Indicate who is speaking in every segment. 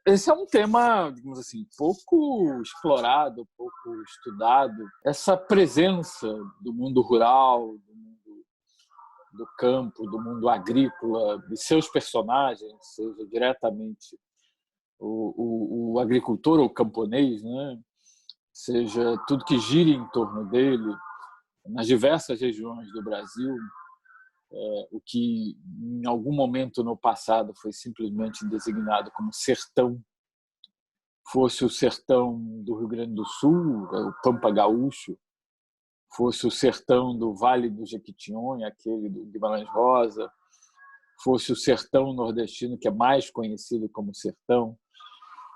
Speaker 1: Esse é um tema, digamos assim, pouco explorado, pouco estudado. Essa presença do mundo rural, do mundo do campo, do mundo agrícola, de seus personagens, seja diretamente o agricultor ou o camponês, né? Seja tudo que gira em torno dele, nas diversas regiões do Brasil, o que em algum momento no passado foi simplesmente designado como sertão, fosse o sertão do Rio Grande do Sul, o Pampa Gaúcho, fosse o sertão do Vale do Jequitinhonha, aquele do Guimarães Rosa, fosse o sertão nordestino, que é mais conhecido como sertão,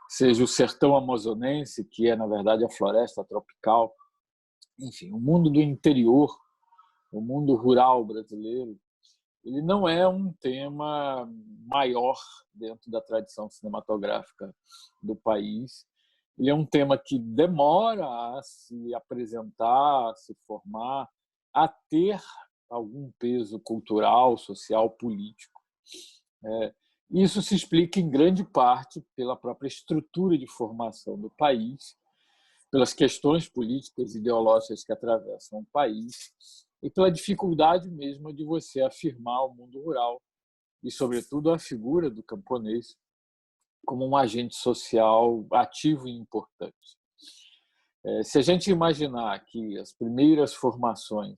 Speaker 1: seja o sertão amazonense, que é, na verdade, a floresta tropical. Enfim, o mundo do interior, o mundo rural brasileiro, ele não é um tema maior dentro da tradição cinematográfica do país. Ele é um tema que demora a se apresentar, a se formar, a ter algum peso cultural, social, político. Isso se explica em grande parte pela própria estrutura de formação do país, pelas questões políticas e ideológicas que atravessam o país e pela dificuldade mesmo de você afirmar o mundo rural e, sobretudo, a figura do camponês como um agente social ativo e importante. Se a gente imaginar que as primeiras formações,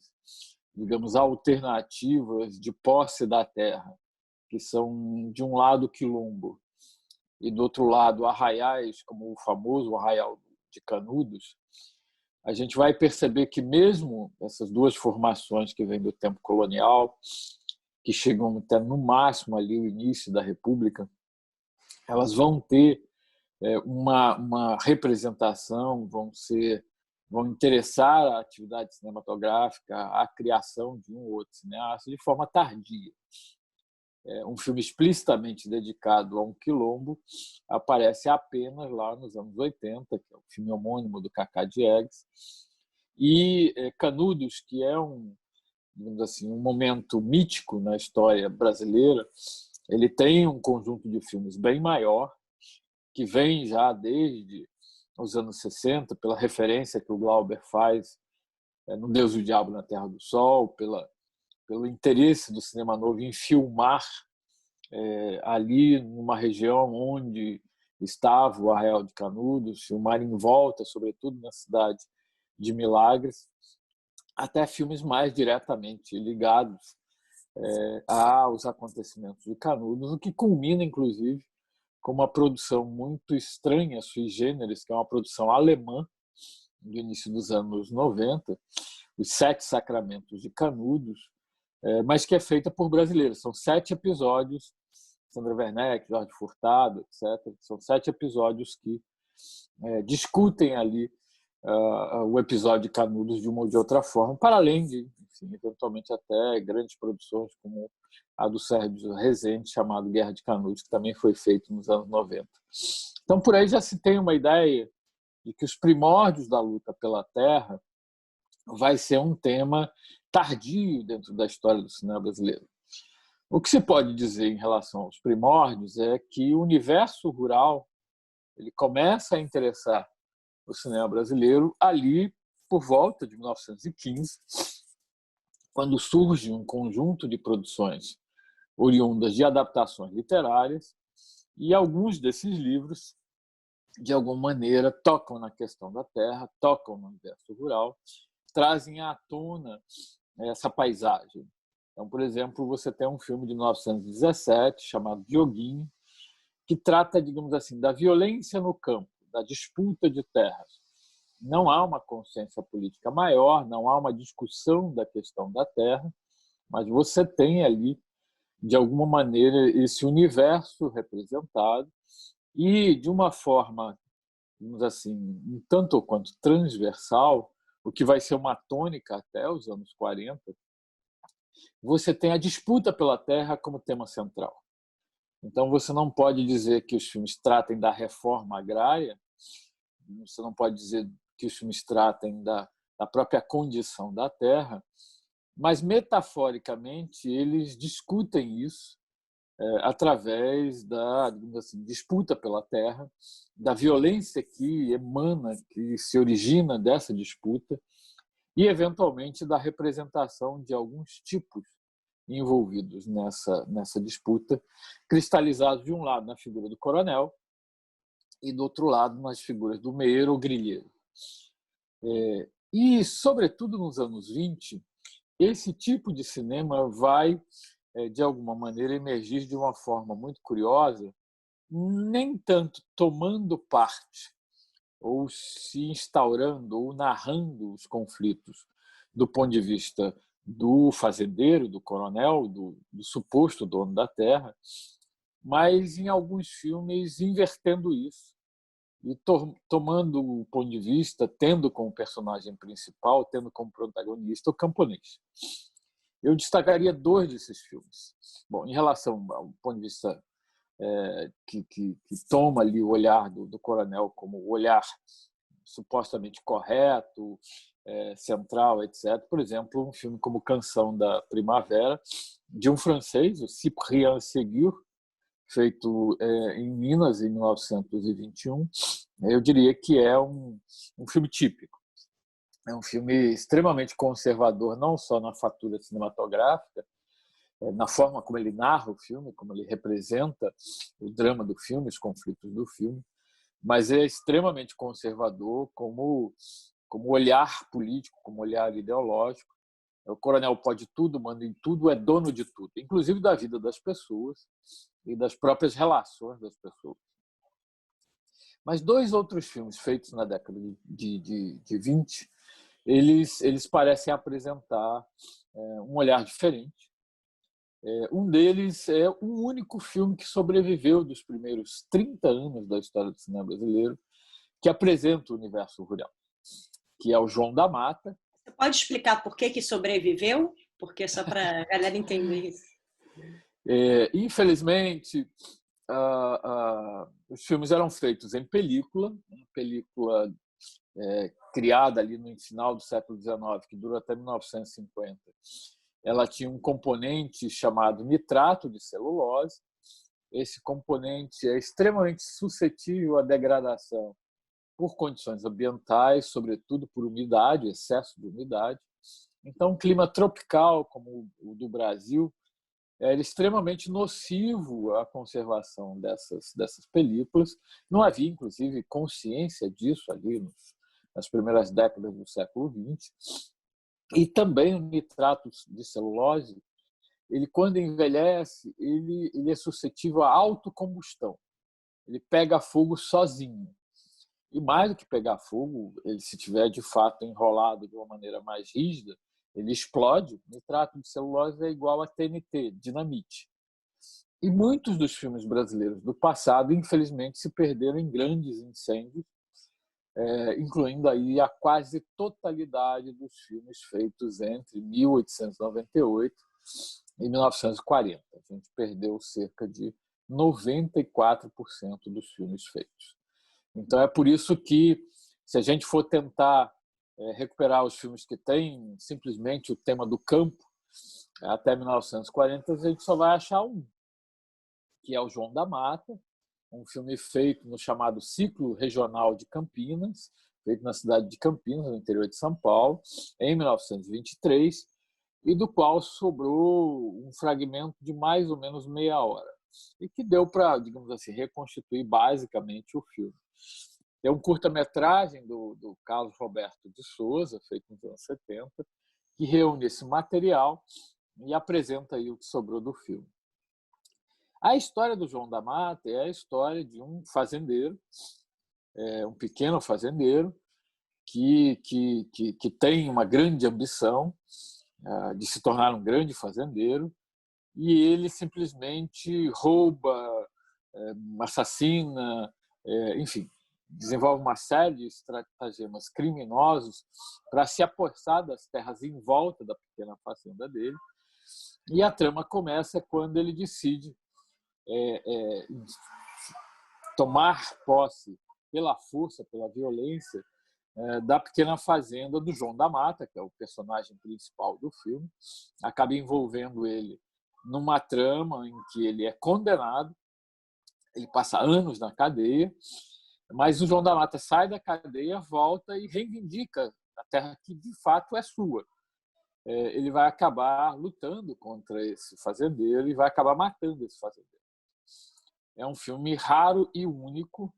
Speaker 1: digamos, alternativas de posse da terra, que são, de um lado, quilombo, e, do outro lado, arraiais, como o famoso Arraial de Canudos, a gente vai perceber que mesmo essas duas formações que vêm do tempo colonial, que chegam até no máximo ali o início da República, elas vão ter uma representação, vão interessar a atividade cinematográfica, a criação de um ou outro cineasta de forma tardia. Um filme explicitamente dedicado a um quilombo aparece apenas lá nos anos 80, que é o filme homônimo do Cacá Diegues, e Canudos, que é digamos assim, um momento mítico na história brasileira, ele tem um conjunto de filmes bem maior, que vem já desde os anos 60, pela referência que o Glauber faz no Deus e o Diabo na Terra do Sol, pelo interesse do cinema novo em filmar ali numa região onde estava o Arraial de Canudos, filmar em volta, sobretudo na cidade de Milagres, até filmes mais diretamente ligados aos acontecimentos de Canudos, o que culmina, inclusive, com uma produção muito estranha, sui generis, que é uma produção alemã, do início dos anos 90, Os Sete Sacramentos de Canudos, mas que é feita por brasileiros. São 7 episódios, Sandra Werneck, Jorge Furtado, etc. São 7 episódios que discutem ali o episódio de Canudos de uma ou de outra forma, para além de, enfim, eventualmente até grandes produções como a do Sérgio Rezende, chamado Guerra de Canudos, que também foi feito nos anos 90. Então, por aí já se tem uma ideia de que os primórdios da luta pela terra vai ser um tema tardio dentro da história do cinema brasileiro. O que se pode dizer em relação aos primórdios é que o universo rural ele começa a interessar o cinema brasileiro ali por volta de 1915, quando surge um conjunto de produções oriundas de adaptações literárias, e alguns desses livros, de alguma maneira, tocam na questão da terra, tocam no universo rural, trazem à tona essa paisagem. Então, por exemplo, você tem um filme de 1917 chamado Dioguinho, que trata, digamos assim, da violência no campo, da disputa de terras. Não há uma consciência política maior, não há uma discussão da questão da terra, mas você tem ali, de alguma maneira, esse universo representado e, de uma forma, digamos assim, um tanto ou quanto transversal, o que vai ser uma tônica até os anos 40, você tem a disputa pela terra como tema central. Então, você não pode dizer que os filmes tratem da reforma agrária, você não pode dizer que os filmes tratem da própria condição da terra, mas, metaforicamente, eles discutem isso através da, digamos assim, disputa pela terra, da violência que emana, que se origina dessa disputa e, eventualmente, da representação de alguns tipos envolvidos nessa disputa, cristalizados de um lado na figura do coronel e do outro lado nas figuras do meeiro ou grilheiro. E, sobretudo nos anos 20, esse tipo de cinema vai, de alguma maneira, emergir de uma forma muito curiosa, nem tanto tomando parte ou se instaurando ou narrando os conflitos do ponto de vista do fazendeiro, do coronel, do suposto dono da terra, mas em alguns filmes invertendo isso e tomando o ponto de vista, tendo como personagem principal, tendo como protagonista o camponês. Eu destacaria dois desses filmes. Bom, em relação ao ponto de vista que toma ali o olhar do coronel como o olhar supostamente correto, central, etc. Por exemplo, um filme como Canção da Primavera, de um francês, o Cyprien Ségur, feito em Minas, em 1921. Eu diria que é um filme típico. É um filme extremamente conservador, não só na fatura cinematográfica, na forma como ele narra o filme, como ele representa o drama do filme, os conflitos do filme, mas é extremamente conservador como olhar político, como olhar ideológico. O coronel pode tudo, manda em tudo, é dono de tudo, inclusive da vida das pessoas e das próprias relações das pessoas. Mas dois outros filmes feitos na década de 20, eles parecem apresentar um olhar diferente. Um deles é o único filme que sobreviveu dos primeiros 30 anos da história do cinema brasileiro, que apresenta o universo rural, que é o João da Mata.
Speaker 2: Você pode explicar por que sobreviveu? Porque só para a galera entender isso.
Speaker 1: Infelizmente, os filmes eram feitos em película, uma película criada ali no final do século XIX, que durou até 1950. Ela tinha um componente chamado nitrato de celulose. Esse componente é extremamente suscetível à degradação por condições ambientais, sobretudo por umidade, excesso de umidade. Então, um clima tropical como o do Brasil era extremamente nocivo à conservação dessas películas. Não havia, inclusive, consciência disso ali nas primeiras décadas do século XX. E também o nitrato de celulose, ele, quando envelhece, ele é suscetível à autocombustão. Ele pega fogo sozinho. E mais do que pegar fogo, ele, se tiver de fato enrolado de uma maneira mais rígida, ele explode. Nitrato de celulose é igual a TNT, dinamite. E muitos dos filmes brasileiros do passado, infelizmente, se perderam em grandes incêndios, incluindo aí a quase totalidade dos filmes feitos entre 1898 e 1940. A gente perdeu cerca de 94% dos filmes feitos. Então é por isso que, se a gente for tentar recuperar os filmes que têm simplesmente o tema do campo, até 1940, a gente só vai achar um, que é o João da Mata, um filme feito no chamado Ciclo Regional de Campinas, feito na cidade de Campinas, no interior de São Paulo, em 1923, e do qual sobrou um fragmento de mais ou menos meia hora, e que deu para, digamos assim, reconstituir basicamente o filme. É um curta-metragem do Carlos Roberto de Souza, feito nos anos 70, que reúne esse material e apresenta aí o que sobrou do filme. A história do João da Mata é a história de um fazendeiro, um pequeno fazendeiro, que tem uma grande ambição de se tornar um grande fazendeiro, e ele simplesmente rouba, assassina, enfim, desenvolve uma série de estratagemas criminosos para se apossar das terras em volta da pequena fazenda dele. E a trama começa quando ele decide tomar posse pela força, pela violência, da pequena fazenda do João da Mata, que é o personagem principal do filme. Acaba envolvendo ele numa trama em que ele é condenado, ele passa anos na cadeia, mas o João da Mata sai da cadeia, volta e reivindica a terra que de fato é sua. Ele vai acabar lutando contra esse fazendeiro e vai acabar matando esse fazendeiro. É um filme raro e único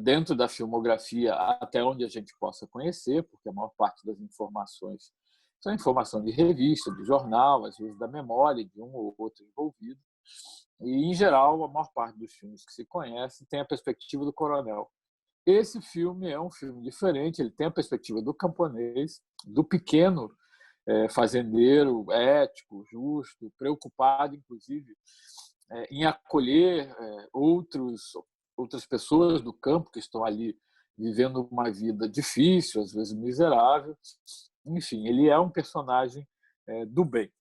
Speaker 1: dentro da filmografia, até onde a gente possa conhecer, porque a maior parte das informações são informação de revista, de jornal, às vezes da memória de um ou outro envolvido. E, em geral, a maior parte dos filmes que se conhece tem a perspectiva do coronel. Esse filme é um filme diferente, ele tem a perspectiva do camponês, do pequeno fazendeiro, ético, justo, preocupado, inclusive, em acolher outras pessoas do campo que estão ali vivendo uma vida difícil, às vezes miserável. Enfim, ele é um personagem do bem.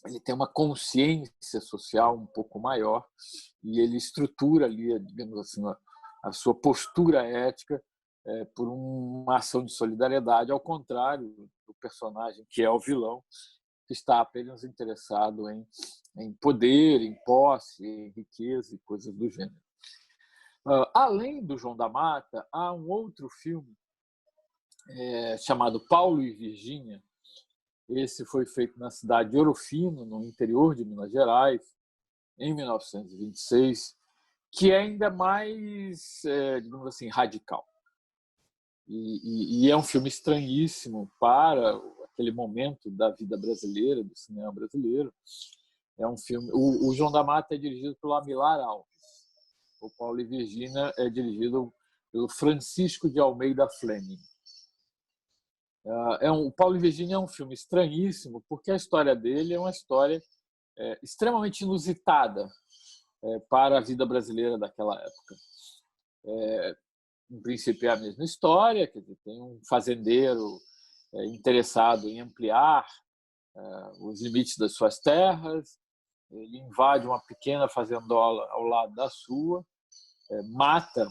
Speaker 1: Ele tem uma consciência social um pouco maior e ele estrutura ali, digamos assim, a sua postura ética por uma ação de solidariedade, ao contrário do personagem que é o vilão, que está apenas interessado em poder, em posse, em riqueza e coisas do gênero. Além do João da Mata, há um outro filme chamado Paulo e Virgínia. Esse foi feito na cidade de Ouro Fino, no interior de Minas Gerais, em 1926, que é ainda mais, digamos assim, radical. E é um filme estranhíssimo para aquele momento da vida brasileira, do cinema brasileiro. É um filme. O João da Mata é dirigido pelo Amilar Alves. O Paulo e Virgínia é dirigido pelo Francisco de Almeida Fleming. O Paulo e Virgínia é um filme estranhíssimo, porque a história dele é uma história extremamente inusitada para a vida brasileira daquela época. Em princípio, é a mesma história, quer dizer, tem um fazendeiro interessado em ampliar os limites das suas terras, ele invade uma pequena fazendola ao lado da sua, mata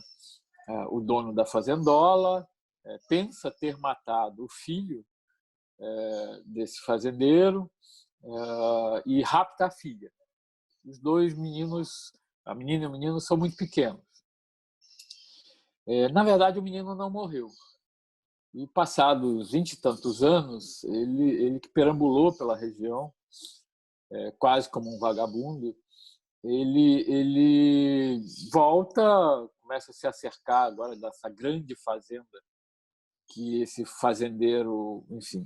Speaker 1: o dono da fazendola, pensa ter matado o filho desse fazendeiro e rapta a filha. Os dois meninos, a menina e o menino, são muito pequenos. Na verdade, o menino não morreu. E passados 20 e tantos anos, ele que perambulou pela região, quase como um vagabundo, ele volta, começa a se acercar agora dessa grande fazenda que esse fazendeiro, enfim,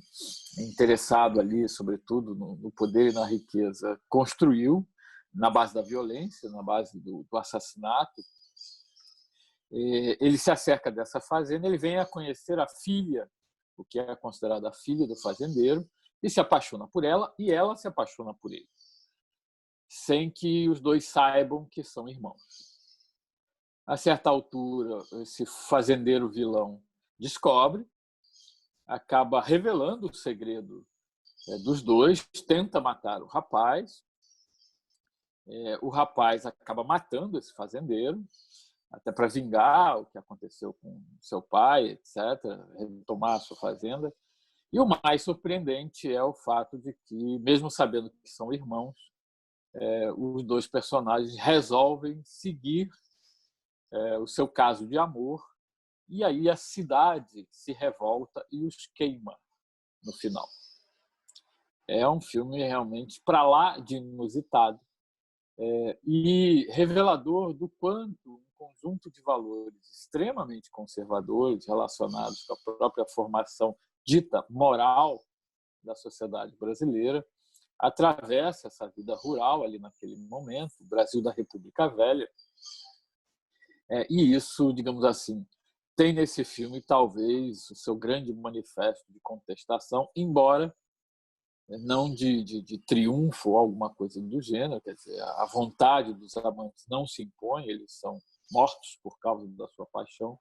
Speaker 1: interessado ali, sobretudo no poder e na riqueza, construiu na base da violência, na base do assassinato. Ele se acerca dessa fazenda, ele vem a conhecer a filha, o que é considerada a filha do fazendeiro, e se apaixona por ela, e ela se apaixona por ele, sem que os dois saibam que são irmãos. A certa altura, esse fazendeiro vilão descobre, acaba revelando o segredo dos dois, tenta matar o rapaz acaba matando esse fazendeiro, até para vingar o que aconteceu com seu pai, etc., retomar a sua fazenda. E o mais surpreendente é o fato de que, mesmo sabendo que são irmãos, os dois personagens resolvem seguir o seu caso de amor, e aí a cidade se revolta e os queima no final. É um filme realmente para lá de inusitado e revelador do quanto um conjunto de valores extremamente conservadores relacionados com a própria formação dita moral da sociedade brasileira atravessa essa vida rural ali naquele momento, o Brasil da República Velha. E isso, digamos assim, tem nesse filme talvez o seu grande manifesto de contestação, embora não de triunfo ou alguma coisa do gênero, quer dizer, a vontade dos amantes não se impõe, eles são mortos por causa da sua paixão.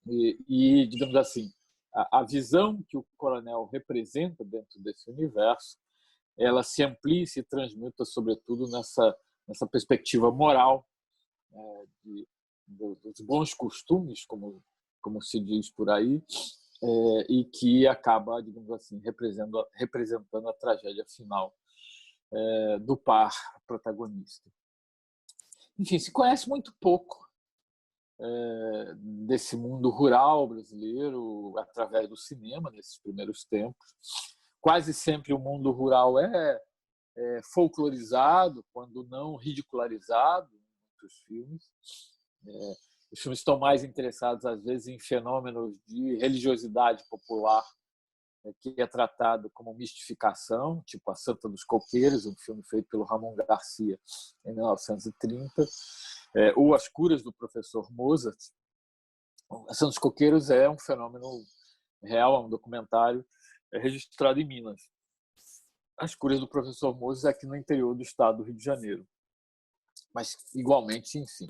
Speaker 1: E digamos assim, a visão que o coronel representa dentro desse universo, ela se amplia e se transmuta, sobretudo, nessa perspectiva moral dos bons costumes, como se diz por aí, e que acaba, digamos assim, representando a tragédia final do par protagonista. Enfim, se conhece muito pouco desse mundo rural brasileiro através do cinema, nesses primeiros tempos. Quase sempre o mundo rural é folclorizado, quando não ridicularizado em muitos filmes. Os filmes estão mais interessados, às vezes, em fenômenos de religiosidade popular, que é tratado como mistificação, tipo A Santa dos Coqueiros, um filme feito pelo Ramon Garcia em 1930, ou As Curas do Professor Mozart. A Santa dos Coqueiros é um fenômeno real, é um documentário registrado em Minas. As Curas do Professor Mozart aqui no interior do estado do Rio de Janeiro. Mas, igualmente, enfim,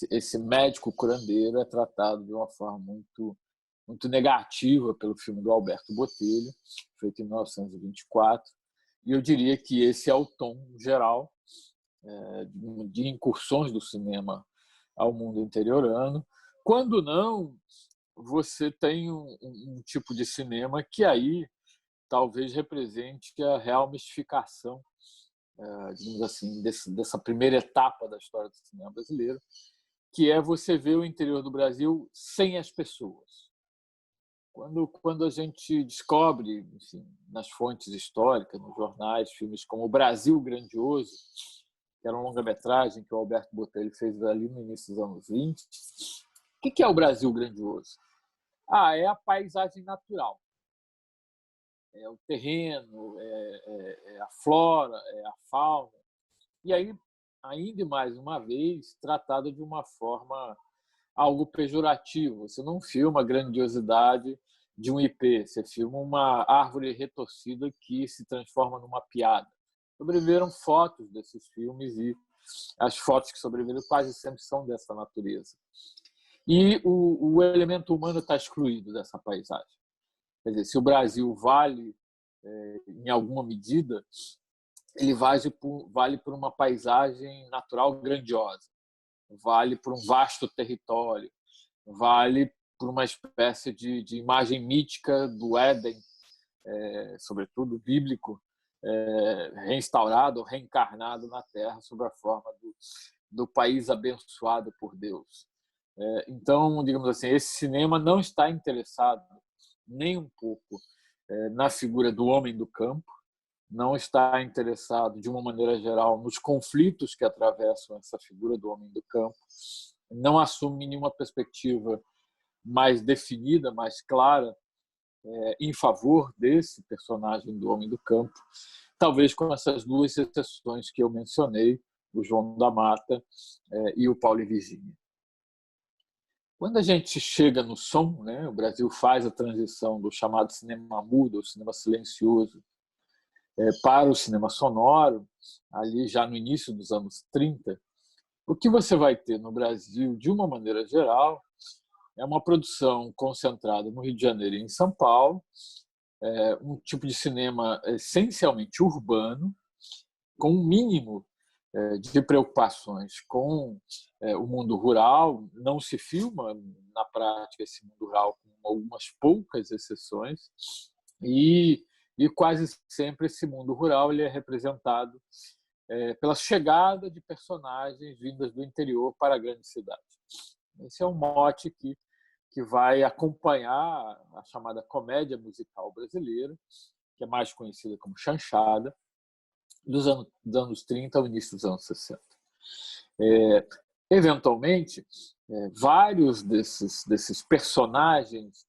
Speaker 1: esse médico curandeiro é tratado de uma forma muito negativa pelo filme do Alberto Botelho, feito em 1924. E eu diria que esse é o tom geral de incursões do cinema ao mundo interiorano. Quando não, você tem um tipo de cinema que aí talvez represente a real mistificação, digamos assim, dessa primeira etapa da história do cinema brasileiro, que é você ver o interior do Brasil sem as pessoas. Quando a gente descobre, enfim, nas fontes históricas, nos jornais, filmes como O Brasil Grandioso, que era uma longa-metragem que o Alberto Botelho fez ali no início dos anos 20, o que é o Brasil Grandioso? É a paisagem natural. É o terreno, é a flora, é a fauna. E aí, ainda mais uma vez, tratado de uma forma algo pejorativo. Você não filma a grandiosidade de um IP, você filma uma árvore retorcida que se transforma numa piada. Sobreviveram fotos desses filmes e as fotos que sobreviveram quase sempre são dessa natureza. E o elemento humano está excluído dessa paisagem. Quer dizer, se o Brasil vale em alguma medida, ele vale por uma paisagem natural grandiosa, vale por um vasto território, vale por uma espécie de imagem mítica do Éden, sobretudo bíblico, reinstaurado, reencarnado na Terra sob a forma do país abençoado por Deus. Então, digamos assim, esse cinema não está interessado nem um pouco na figura do homem do campo, não está interessado, de uma maneira geral, nos conflitos que atravessam essa figura do homem do campo, não assume nenhuma perspectiva mais definida, mais clara, em favor desse personagem do homem do campo, talvez com essas duas exceções que eu mencionei, o João da Mata e o Paulo e Virgínia. Quando a gente chega no som, né, o Brasil faz a transição do chamado cinema mudo, o cinema silencioso, para o cinema sonoro, ali já no início dos anos 30, o que você vai ter no Brasil, de uma maneira geral, é uma produção concentrada no Rio de Janeiro e em São Paulo, um tipo de cinema essencialmente urbano, com um mínimo de preocupações com o mundo rural. Não se filma, na prática, esse mundo rural, com algumas poucas exceções, e quase sempre esse mundo rural ele é representado pela chegada de personagens vindas do interior para a grande cidade. Esse é um mote que vai acompanhar a chamada comédia musical brasileira, que é mais conhecida como chanchada, dos anos 30 ao início dos anos 60. Eventualmente, vários desses personagens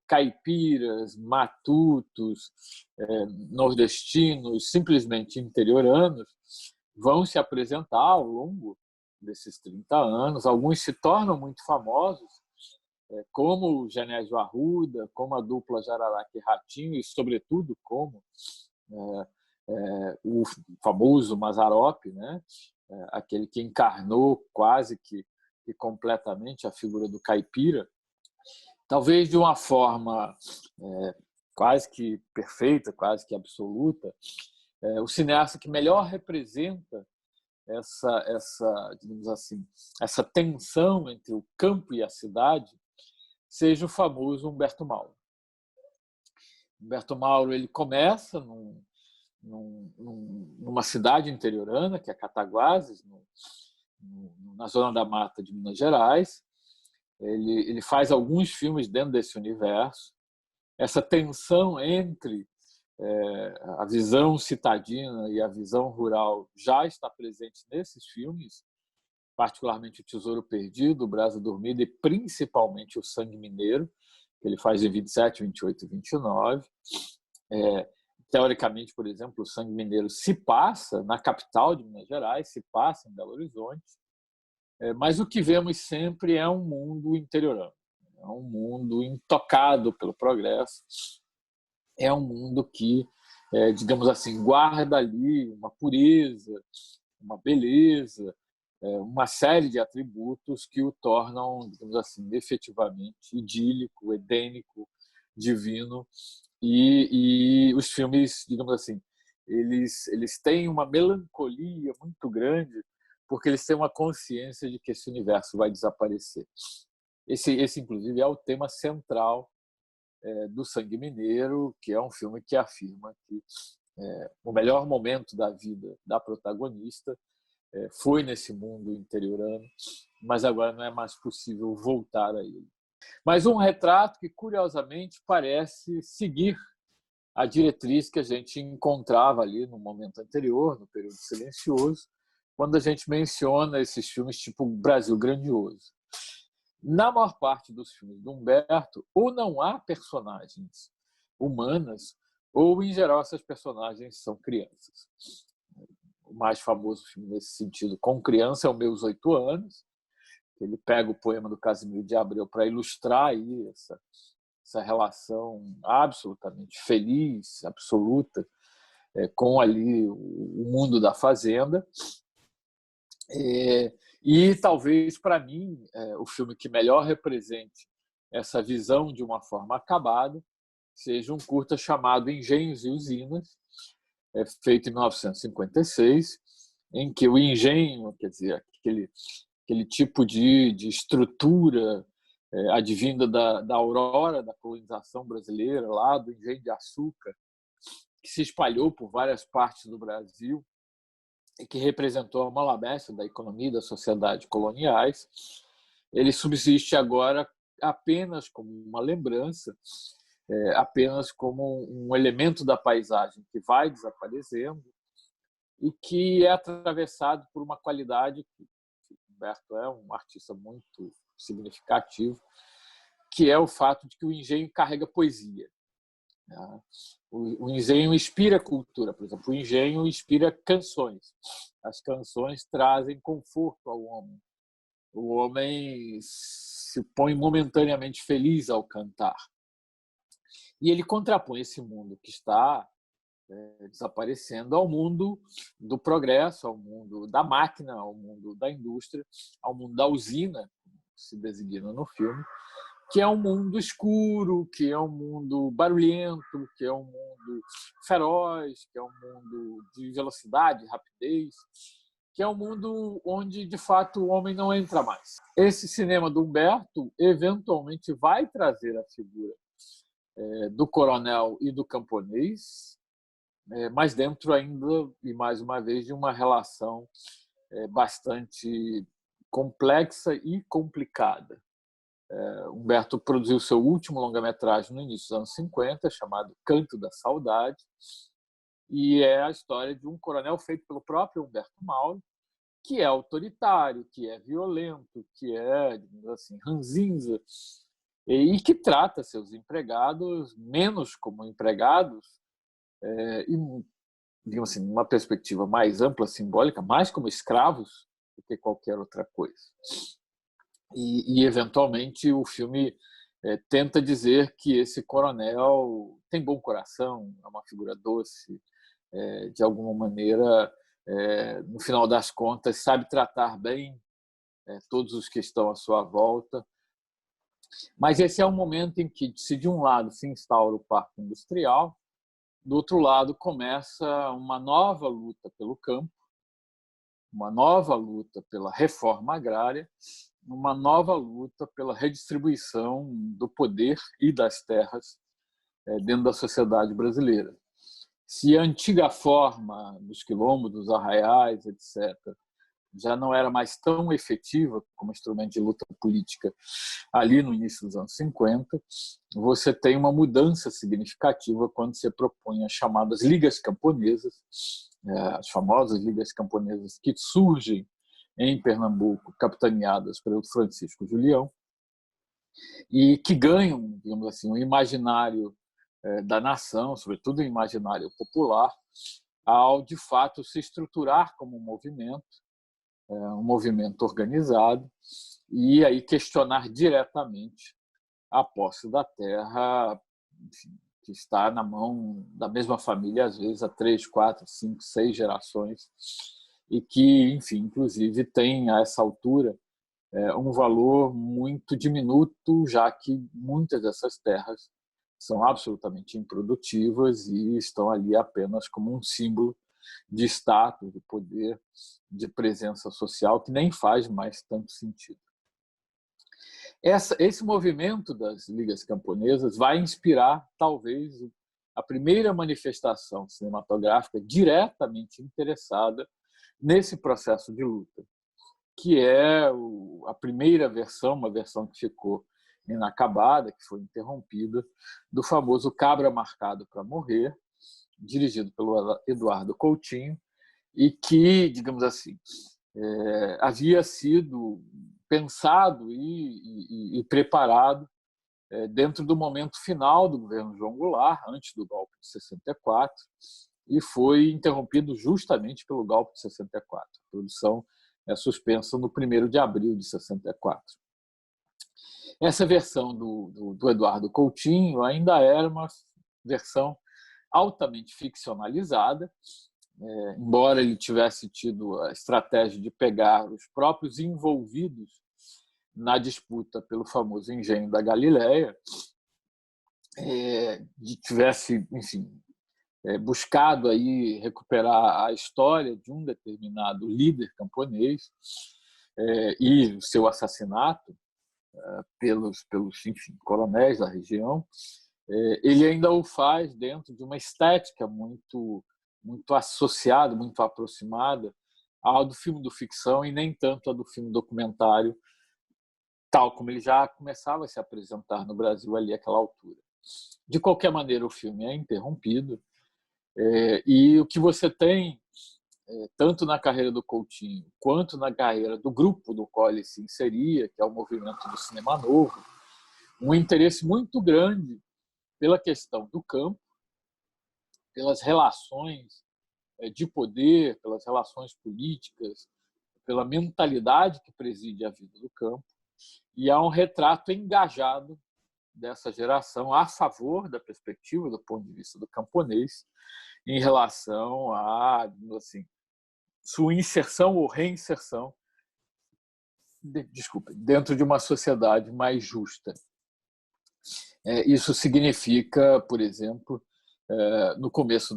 Speaker 1: caipiras, matutos, nordestinos, simplesmente interioranos, vão se apresentar ao longo desses 30 anos. Alguns se tornam muito famosos, como o Genésio Arruda, como a dupla Jararaca e Ratinho, e, sobretudo, como o famoso Mazzaropi, né? Aquele que encarnou quase que completamente a figura do caipira, talvez de uma forma quase que perfeita, quase que absoluta. O cineasta que melhor representa digamos assim, essa tensão entre o campo e a cidade seja o famoso Humberto Mauro. Humberto Mauro ele começa numa cidade interiorana, que é Cataguases, na zona da mata de Minas Gerais. Ele faz alguns filmes dentro desse universo. Essa tensão entre a visão citadina e a visão rural já está presente nesses filmes, particularmente O Tesouro Perdido, O Brasa Dormida e principalmente O Sangue Mineiro, que ele faz em 27, 28 e 29. Teoricamente, por exemplo, O Sangue Mineiro se passa na capital de Minas Gerais, se passa em Belo Horizonte, mas o que vemos sempre é um mundo interiorano, é um mundo intocado pelo progresso, é um mundo que, digamos assim, guarda ali uma pureza, uma beleza, uma série de atributos que o tornam, digamos assim, efetivamente idílico, edênico, divino. E os filmes, digamos assim, eles têm uma melancolia muito grande porque eles têm uma consciência de que esse universo vai desaparecer. Esse inclusive, é o tema central do Sangue Mineiro, que é um filme que afirma que o melhor momento da vida da protagonista foi nesse mundo interiorano, mas agora não é mais possível voltar a ele. Mas um retrato que, curiosamente, parece seguir a diretriz que a gente encontrava ali no momento anterior, no período silencioso, quando a gente menciona esses filmes tipo Brasil Grandioso. Na maior parte dos filmes do Humberto, ou não há personagens humanas, ou, em geral, essas personagens são crianças. O mais famoso filme nesse sentido, com criança, é o Meus 8 Anos. Ele pega o poema do Casimiro de Abreu para ilustrar aí essa relação absolutamente feliz, absoluta, com ali o mundo da fazenda. E talvez, para mim, o filme que melhor represente essa visão de uma forma acabada seja um curta chamado Engenhos e Usinas, feito em 1956, em que o engenho, quer dizer, aquele tipo de estrutura advinda da aurora da colonização brasileira, lá do engenho de açúcar, que se espalhou por várias partes do Brasil e que representou a mala mestra da economia e da sociedade coloniais, ele subsiste agora apenas como uma lembrança, apenas como um elemento da paisagem que vai desaparecendo e que é atravessado por uma qualidade que Humberto é um artista muito significativo, que é o fato de que o engenho carrega poesia. O engenho inspira cultura, por exemplo, o engenho inspira canções. As canções trazem conforto ao homem. O homem se põe momentaneamente feliz ao cantar. E ele contrapõe esse mundo que está desaparecendo ao mundo do progresso, ao mundo da máquina, ao mundo da indústria, ao mundo da usina, como se designa no filme, que é um mundo escuro, que é um mundo barulhento, que é um mundo feroz, que é um mundo de velocidade, rapidez, que é um mundo onde, de fato, o homem não entra mais. Esse cinema do Humberto, eventualmente, vai trazer a figura do coronel e do camponês, mas dentro ainda, e mais uma vez, de uma relação bastante complexa e complicada. Humberto produziu seu último longa-metragem no início dos anos 50, chamado Canto da Saudade, e é a história de um coronel feito pelo próprio Humberto Mauro, que é autoritário, que é violento, que é, digamos assim, ranzinza, e que trata seus empregados menos como empregados e, digamos assim, numa perspectiva mais ampla, simbólica, mais como escravos do que qualquer outra coisa. E eventualmente, o filme tenta dizer que esse coronel tem bom coração, é uma figura doce, de alguma maneira, no final das contas, sabe tratar bem todos os que estão à sua volta. Mas esse é um momento em que, se de um lado se instaura o parque industrial, do outro lado começa uma nova luta pelo campo, uma nova luta pela reforma agrária, uma nova luta pela redistribuição do poder e das terras dentro da sociedade brasileira. se a antiga forma dos quilombos, dos arraiais, etc., já não era mais tão efetiva como instrumento de luta política ali no início dos anos 50, você tem uma mudança significativa quando você propõe as chamadas ligas camponesas, as famosas ligas camponesas que surgem em Pernambuco, capitaneadas pelo Francisco Julião, e que ganham, digamos assim, o imaginário da nação, sobretudo o imaginário popular, ao, de fato, se estruturar como um movimento organizado, e aí questionar diretamente a posse da terra, enfim, que está na mão da mesma família, às vezes, há 3, 4, 5, 6 gerações, e que, enfim, inclusive tem, a essa altura, um valor muito diminuto, já que muitas dessas terras são absolutamente improdutivas e estão ali apenas como um símbolo de status, de poder, de presença social, que nem faz mais tanto sentido. Esse movimento das ligas camponesas vai inspirar, talvez, a primeira manifestação cinematográfica diretamente interessada nesse processo de luta, que é a primeira versão, uma versão que ficou inacabada, que foi interrompida, do famoso Cabra Marcado para Morrer, dirigido pelo Eduardo Coutinho, e que, digamos assim, havia sido pensado e preparado dentro do momento final do governo João Goulart, antes do golpe de 64, e foi interrompido justamente pelo golpe de 64. A produção é suspensa no 1º de abril de 64. Essa versão do Eduardo Coutinho ainda era uma versão altamente ficcionalizada, embora ele tivesse tido a estratégia de pegar os próprios envolvidos na disputa pelo famoso engenho da Galileia, tivesse, enfim, buscado aí recuperar a história de um determinado líder camponês e o seu assassinato pelos enfim, coronéis da região, ele ainda o faz dentro de uma estética muito associada, muito aproximada ao do filme do ficção e nem tanto ao do filme documentário, tal como ele já começava a se apresentar no Brasil ali àquela altura. De qualquer maneira, o filme é interrompido e o que você tem, tanto na carreira do Coutinho quanto na carreira do grupo do qual ele se inseria, que é o movimento do cinema novo, um interesse muito grande pela questão do campo, pelas relações de poder, pelas relações políticas, pela mentalidade que preside a vida do campo, e há um retrato engajado dessa geração a favor da perspectiva do ponto de vista do camponês em relação a, assim, sua inserção ou reinserção dentro de uma sociedade mais justa. Isso significa, por exemplo, no começo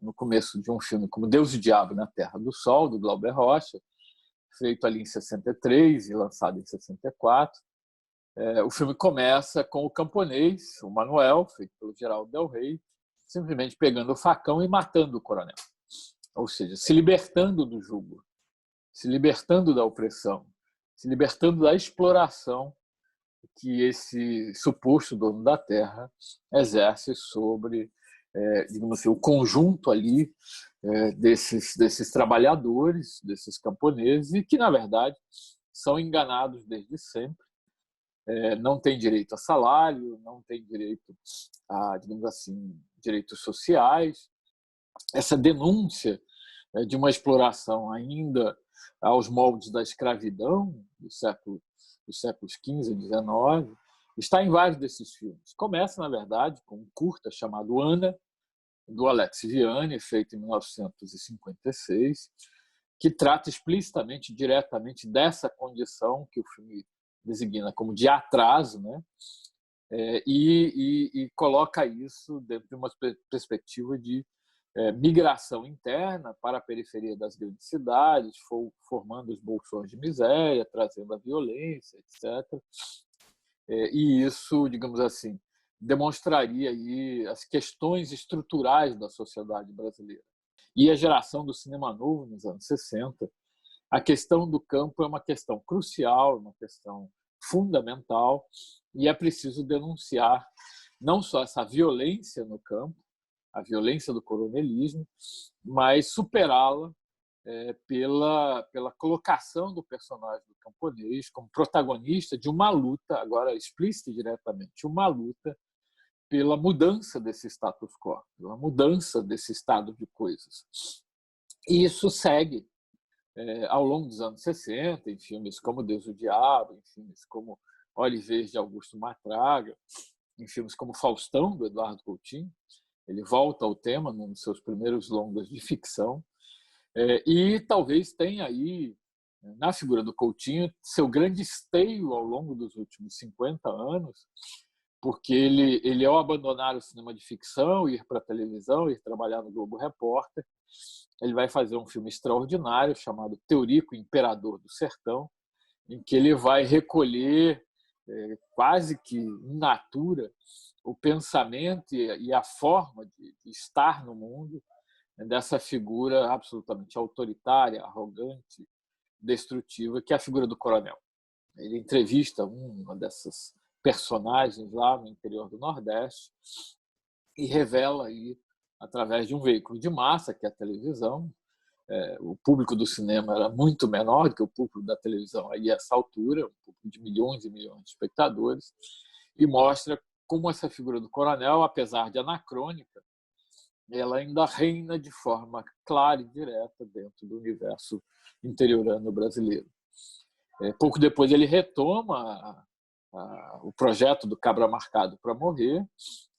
Speaker 1: no começo de um filme como Deus e o Diabo na Terra do Sol, do Glauber Rocha, feito ali em 63 e lançado em 64. O filme começa com o camponês, o Manuel, feito pelo Geraldo Del Rey, simplesmente pegando o facão e matando o coronel. Ou seja, se libertando do jugo, se libertando da opressão, se libertando da exploração que esse suposto dono da terra exerce sobre, digamos assim, o conjunto ali desses trabalhadores, desses camponeses, e que, na verdade, são enganados desde sempre. Não têm direito a salário, não têm direito a, digamos assim, direitos sociais. Essa denúncia de uma exploração ainda aos moldes da escravidão dos séculos XV e XIX está em vários desses filmes. Começa, na verdade, com um curta chamado Ana, do Alex Vianney, feito em 1956, que trata explicitamente, diretamente dessa condição que o filme designa como de atraso, né? E coloca isso dentro de uma perspectiva de migração interna para a periferia das grandes cidades, formando os bolsões de miséria, trazendo a violência, etc. E isso, digamos assim, demonstraria aí as questões estruturais da sociedade brasileira. E a geração do cinema novo nos anos 60, a questão do campo é uma questão crucial, uma questão fundamental, e é preciso denunciar não só essa violência no campo, a violência do coronelismo, mas superá-la pela colocação do personagem do camponês como protagonista de uma luta, agora explícita e diretamente, uma luta pela mudança desse status quo, pela mudança desse estado de coisas. E isso segue ao longo dos anos 60, em filmes como Deus e o Diabo, em filmes como Oliveira de Augusto Matraga, em filmes como Faustão, do Eduardo Coutinho. Ele volta ao tema num dos seus primeiros longas de ficção. E talvez tenha aí, na figura do Coutinho, seu grande esteio ao longo dos últimos 50 anos, porque ele ao abandonar o cinema de ficção, ir para a televisão, ir trabalhar no Globo Repórter, ele vai fazer um filme extraordinário chamado Teorico, Imperador do Sertão, em que ele vai recolher quase que in natura o pensamento e a forma de estar no mundo dessa figura absolutamente autoritária, arrogante, destrutiva, que é a figura do coronel. Ele entrevista uma dessas personagens lá no interior do Nordeste e revela aí, através de um veículo de massa, que é a televisão, o público do cinema era muito menor do que o público da televisão aí a essa altura, um público de milhões e milhões de espectadores, e mostra como essa figura do coronel, apesar de anacrônica, ela ainda reina de forma clara e direta dentro do universo interiorano brasileiro. Pouco depois ele retoma o projeto do Cabra Marcado para Morrer,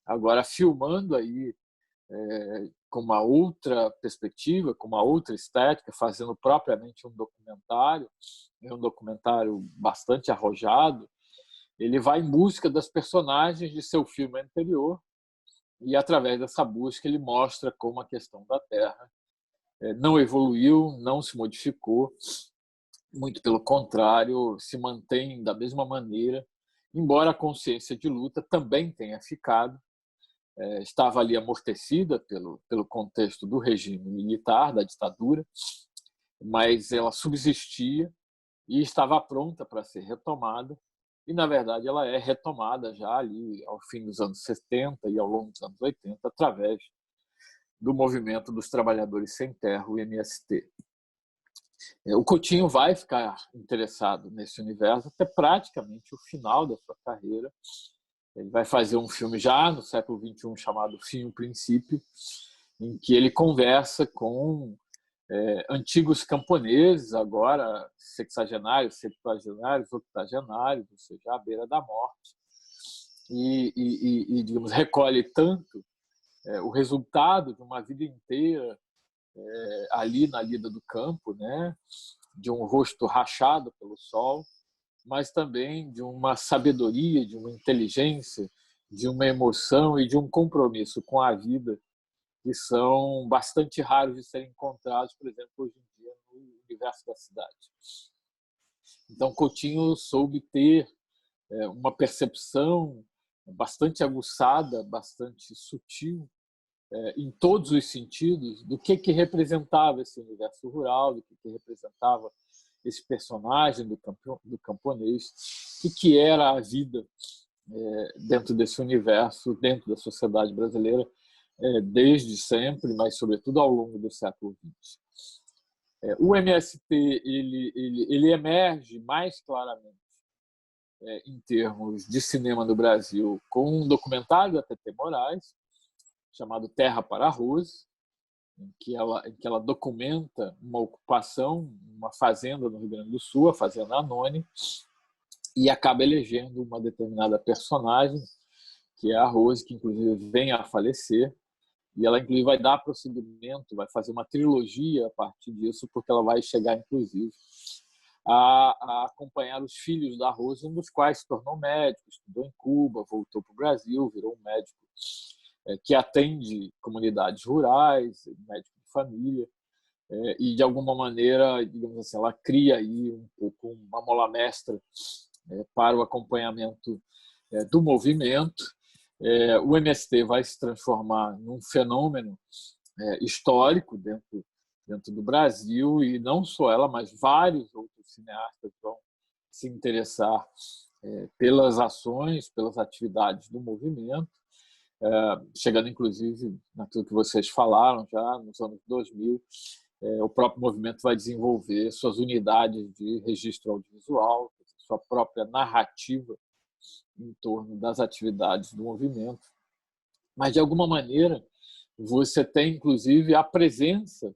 Speaker 1: agora filmando aí com uma outra perspectiva, com uma outra estética, fazendo propriamente um documentário bastante arrojado. Ele vai em busca das personagens de seu filme anterior e, através dessa busca, ele mostra como a questão da terra não evoluiu, não se modificou, muito pelo contrário, se mantém da mesma maneira, embora a consciência de luta também tenha ficado, estava ali amortecida pelo contexto do regime militar, da ditadura, mas ela subsistia e estava pronta para ser retomada, e, na verdade, ela é retomada já ali ao fim dos anos 70 e ao longo dos anos 80, através do movimento dos trabalhadores sem terra, o MST. O Coutinho vai ficar interessado nesse universo até praticamente o final da sua carreira. Ele vai fazer um filme já no século XXI chamado Fim e o Princípio, em que ele conversa com antigos camponeses, agora sexagenários, septuagenários, octogenários, ou seja, à beira da morte, e digamos, recolhe tanto o resultado de uma vida inteira ali na lida do campo, né, de um rosto rachado pelo sol, mas também de uma sabedoria, de uma inteligência, de uma emoção e de um compromisso com a vida que são bastante raros de serem encontrados, por exemplo, hoje em dia no universo da cidade. Então, Coutinho soube ter uma percepção bastante aguçada, bastante sutil, em todos os sentidos, do que representava esse universo rural, do que representava esse personagem do camponês, e que era a vida dentro desse universo, dentro da sociedade brasileira, desde sempre, mas sobretudo ao longo do século XX. O MST ele emerge mais claramente em termos de cinema no Brasil com um documentário da Tetê Moraes, chamado Terra para Arroz, em que ela documenta uma ocupação, uma fazenda no Rio Grande do Sul, a Fazenda Anônima, e acaba elegendo uma determinada personagem, que é a Rose, que inclusive vem a falecer, e ela inclusive vai dar prosseguimento, vai fazer uma trilogia a partir disso, porque ela vai chegar inclusive a acompanhar os filhos da Rose, um dos quais se tornou médico, estudou em Cuba, voltou para o Brasil, virou um médico que atende comunidades rurais, médico de família, e de alguma maneira, digamos assim, ela cria aí um pouco uma mola mestra para o acompanhamento do movimento, O MST vai se transformar num fenômeno histórico dentro do Brasil, e não só ela, mas vários outros cineastas vão se interessar pelas ações, pelas atividades do movimento, chegando inclusive naquilo que vocês falaram já nos anos 2000. O próprio movimento vai desenvolver suas unidades de registro audiovisual, sua própria narrativa em torno das atividades do movimento. Mas, de alguma maneira, você tem, inclusive, a presença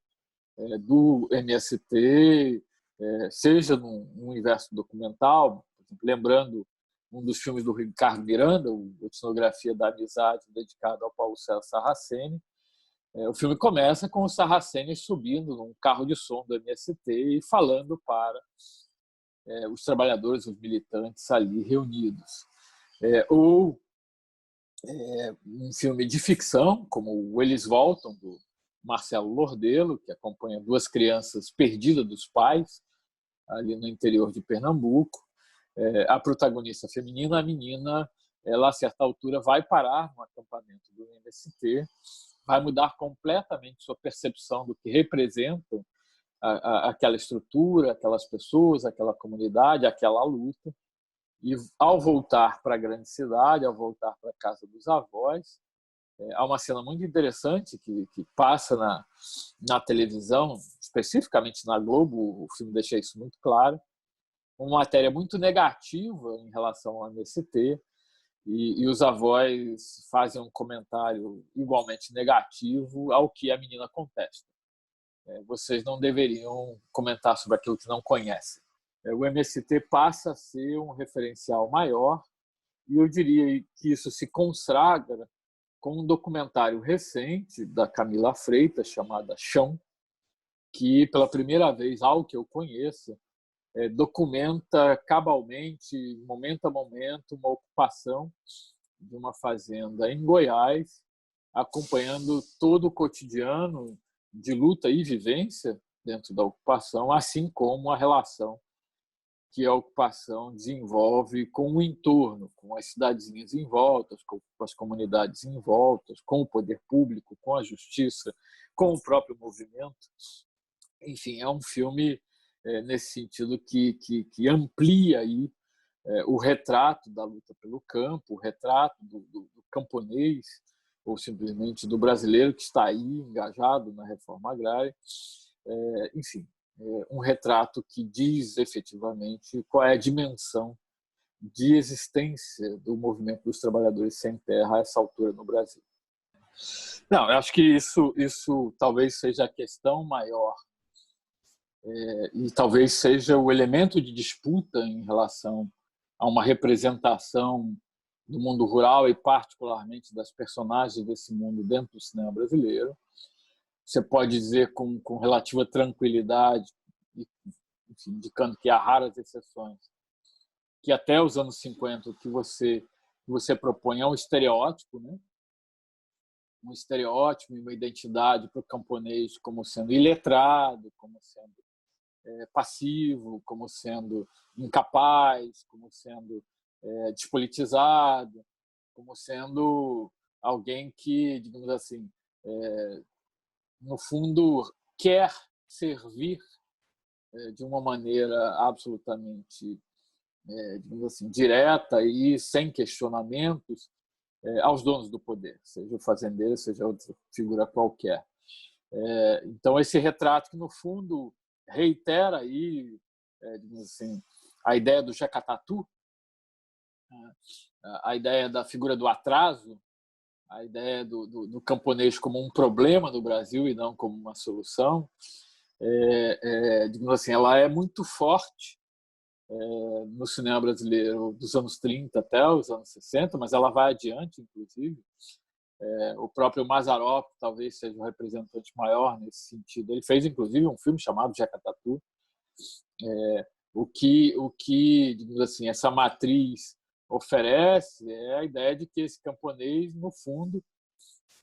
Speaker 1: do MST, seja no universo documental, lembrando um dos filmes do Ricardo Miranda, a Etnografia da Amizade, dedicado ao Paulo César Sarraceni. O filme começa com o Sarraceni subindo num carro de som do MST e falando para os trabalhadores, os militantes ali reunidos. Ou um filme de ficção, como o Eles Voltam, do Marcelo Lordelo, que acompanha duas crianças perdidas dos pais, ali no interior de Pernambuco. A protagonista feminina, a menina, ela a certa altura vai parar no acampamento do MST, vai mudar completamente sua percepção do que representam aquela estrutura, aquelas pessoas, aquela comunidade, aquela luta. E ao voltar para a grande cidade, ao voltar para a casa dos avós, há uma cena muito interessante que passa na televisão, especificamente na Globo, o filme deixa isso muito claro, uma matéria muito negativa em relação ao MST, e os avós fazem um comentário igualmente negativo ao que a menina contesta. Vocês não deveriam comentar sobre aquilo que não conhecem. O MST passa a ser um referencial maior, e eu diria que isso se consagra com um documentário recente da Camila Freitas, chamada Chão, que, pela primeira vez, ao que eu conheço, documenta cabalmente, momento a momento, uma ocupação de uma fazenda em Goiás, acompanhando todo o cotidiano de luta e vivência dentro da ocupação, assim como a relação que a ocupação desenvolve com o entorno, com as cidadezinhas em volta, com as comunidades em volta, com o poder público, com a justiça, com o próprio movimento. Enfim, é um filme nesse sentido que amplia aí o retrato da luta pelo campo, o retrato do camponês, ou simplesmente do brasileiro que está aí engajado na reforma agrária. Enfim, um retrato que diz efetivamente qual é a dimensão de existência do movimento dos trabalhadores sem terra a essa altura no Brasil. Não, eu acho que isso talvez seja a questão maior, e talvez seja o elemento de disputa em relação a uma representação do mundo rural e particularmente das personagens desse mundo dentro do cinema brasileiro. Você pode dizer com relativa tranquilidade, enfim, indicando que há raras exceções, que até os anos 50 o que você propõe é um estereótipo, né? Um estereótipo e uma identidade para o camponês como sendo iletrado, como sendo passivo, como sendo incapaz, como sendo despolitizado, como sendo alguém que, digamos assim, no fundo, quer servir de uma maneira absolutamente, digamos assim, direta e sem questionamentos aos donos do poder, seja o fazendeiro, seja outra figura qualquer. Então, esse retrato que, no fundo, reitera aí, digamos assim, a ideia do jacatatu, a ideia da figura do atraso, a ideia do camponês como um problema no Brasil e não como uma solução, digamos assim, ela é muito forte no cinema brasileiro dos anos 30 até os anos 60, mas ela vai adiante, inclusive. O próprio Mazzaropi talvez seja um representante maior nesse sentido. Ele fez, inclusive, um filme chamado Jacatatu. O que, digamos assim, essa matriz oferece é a ideia de que esse camponês, no fundo,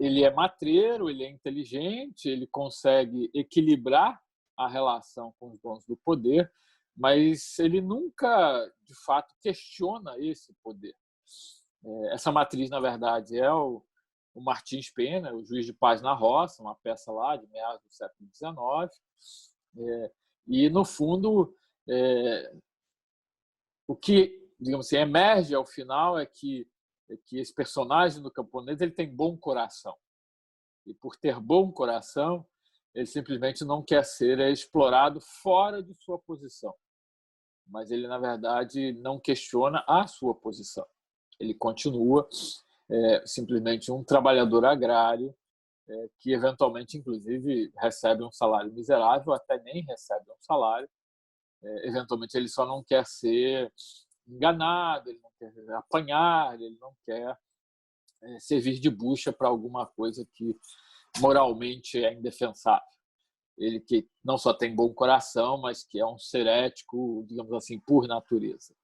Speaker 1: ele é matreiro, ele é inteligente, ele consegue equilibrar a relação com os donos do poder, mas ele nunca, de fato, questiona esse poder. Essa matriz, na verdade, é o Martins Pena, o Juiz de Paz na Roça, uma peça lá de meados do século XIX. E, no fundo, o que, digamos assim, emerge ao final é que esse personagem do camponês ele tem bom coração. E, por ter bom coração, ele simplesmente não quer ser explorado fora de sua posição. Mas ele, na verdade, não questiona a sua posição. Ele continua simplesmente um trabalhador agrário que, eventualmente, inclusive, recebe um salário miserável, até nem recebe um salário. Eventualmente, ele só não quer ser enganado, ele não quer apanhar, ele não quer servir de bucha para alguma coisa que moralmente é indefensável. Ele que não só tem bom coração, mas que é um ser ético, digamos assim, por natureza.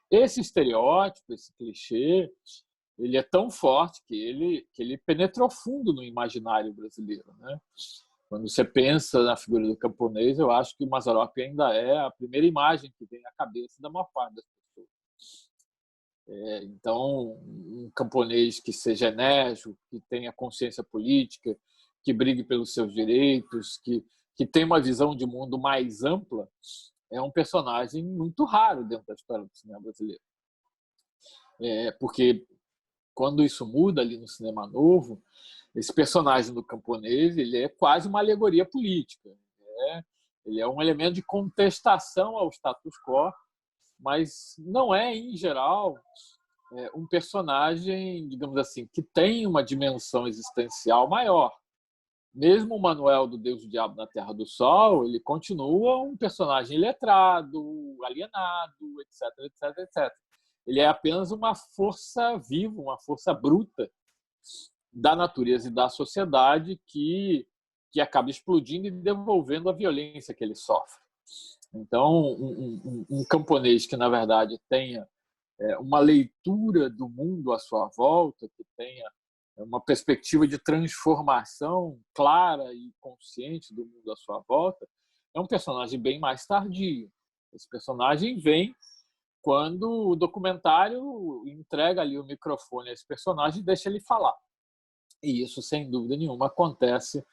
Speaker 1: Esse estereótipo, esse clichê, ele é tão forte que ele penetrou fundo no imaginário brasileiro, né? Quando você pensa na figura do camponês, eu acho que o Mazzaropi ainda é a primeira imagem que vem à cabeça da maior parte das pessoas. Então, um camponês que seja enérgico, que tenha consciência política, que brigue pelos seus direitos, que tenha uma visão de mundo mais ampla, é um personagem muito raro dentro da história do cinema brasileiro. Porque quando isso muda ali no cinema novo, esse personagem do camponês ele é quase uma alegoria política. Ele é um elemento de contestação ao status quo, mas não é, em geral, um personagem, digamos assim, que tem uma dimensão existencial maior. Mesmo o Manuel do Deus e o Diabo na Terra do Sol, ele continua um personagem letrado, alienado, etc, etc, etc. Ele é apenas uma força viva, uma força bruta da natureza e da sociedade que acaba explodindo e devolvendo a violência que ele sofre. Então, um camponês que, na verdade, tenha uma leitura do mundo à sua volta, que tenha uma perspectiva de transformação clara e consciente do mundo à sua volta, é um personagem bem mais tardio. Esse personagem vem quando o documentário entrega ali o microfone a esse personagem e deixa ele falar. E isso, sem dúvida nenhuma, acontece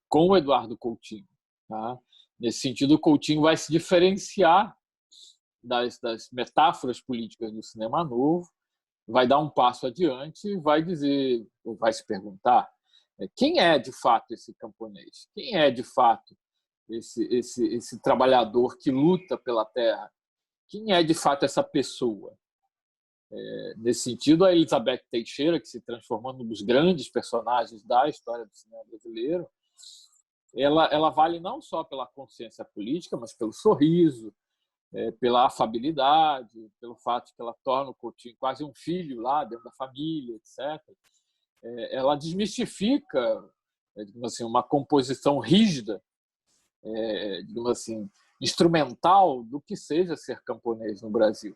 Speaker 1: com o Eduardo Coutinho. Tá? Nesse sentido, o Coutinho vai se diferenciar das metáforas políticas do cinema novo, vai dar um passo adiante e vai dizer, ou vai se perguntar, quem é de fato esse camponês? Quem é de fato esse trabalhador que luta pela terra? Quem é de fato essa pessoa? Nesse sentido, a Elizabeth Teixeira, que se transformou num dos grandes personagens da história do cinema brasileiro, ela vale não só pela consciência política, mas pelo sorriso, pela afabilidade, pelo fato de que ela torna o Coutinho quase um filho lá dentro da família, etc. Ela desmistifica, digamos assim, uma composição rígida, digamos assim, instrumental do que seja ser camponês no Brasil.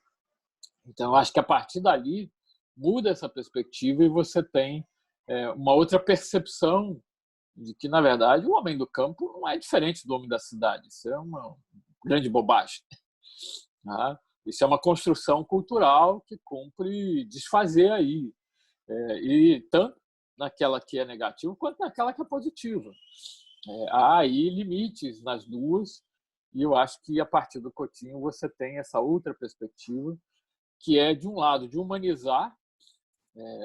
Speaker 1: Então, acho que a partir dali muda essa perspectiva e você tem uma outra percepção de que, na verdade, o homem do campo não é diferente do homem da cidade. Isso é uma grande bobagem. Tá? Isso é uma construção cultural que cumpre desfazer aí. E tanto naquela que é negativa quanto naquela que é positiva. Há aí limites nas duas, e eu acho que a partir do Coutinho você tem essa outra perspectiva, que é, de um lado, de humanizar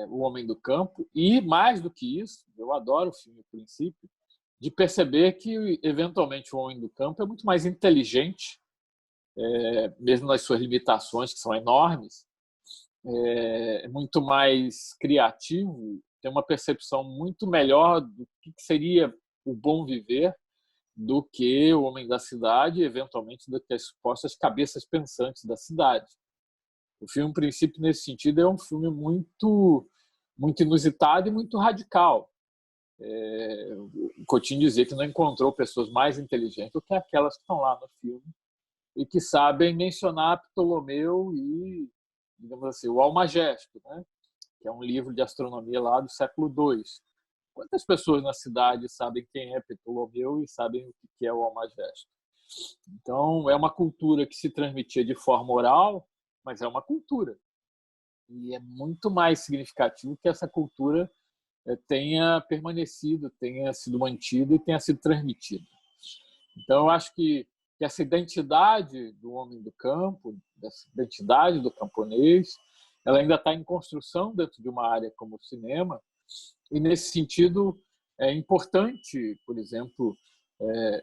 Speaker 1: o homem do campo, e, mais do que isso, eu adoro o filme O Princípio, de perceber que, eventualmente, o homem do campo é muito mais inteligente, mesmo nas suas limitações, que são enormes, é muito mais criativo, tem uma percepção muito melhor do que seria o bom viver do que o homem da cidade e, eventualmente, do que as supostas cabeças pensantes da cidade. O filme, em princípio, nesse sentido, é um filme muito, muito inusitado e muito radical. O Coutinho dizia que não encontrou pessoas mais inteligentes do que aquelas que estão lá no filme e que sabem mencionar Ptolomeu e, digamos assim, o Almagesto, né? Que é um livro de astronomia lá do século II. Quantas pessoas na cidade sabem quem é Ptolomeu e sabem o que é o Almagesto? Então, é uma cultura que se transmitia de forma oral, mas é uma cultura. E é muito mais significativo que essa cultura tenha permanecido, tenha sido mantida e tenha sido transmitida. Então, eu acho que essa identidade do homem do campo, essa identidade do camponês, ela ainda está em construção dentro de uma área como o cinema, e, nesse sentido, é importante, por exemplo,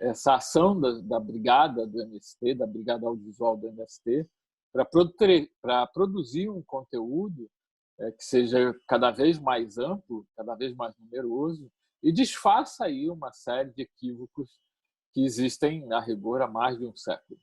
Speaker 1: essa ação da brigada do MST, da Brigada Audiovisual do MST, para produzir um conteúdo que seja cada vez mais amplo, cada vez mais numeroso, e desfaça aí uma série de equívocos que existem, a rigor, há mais de um século.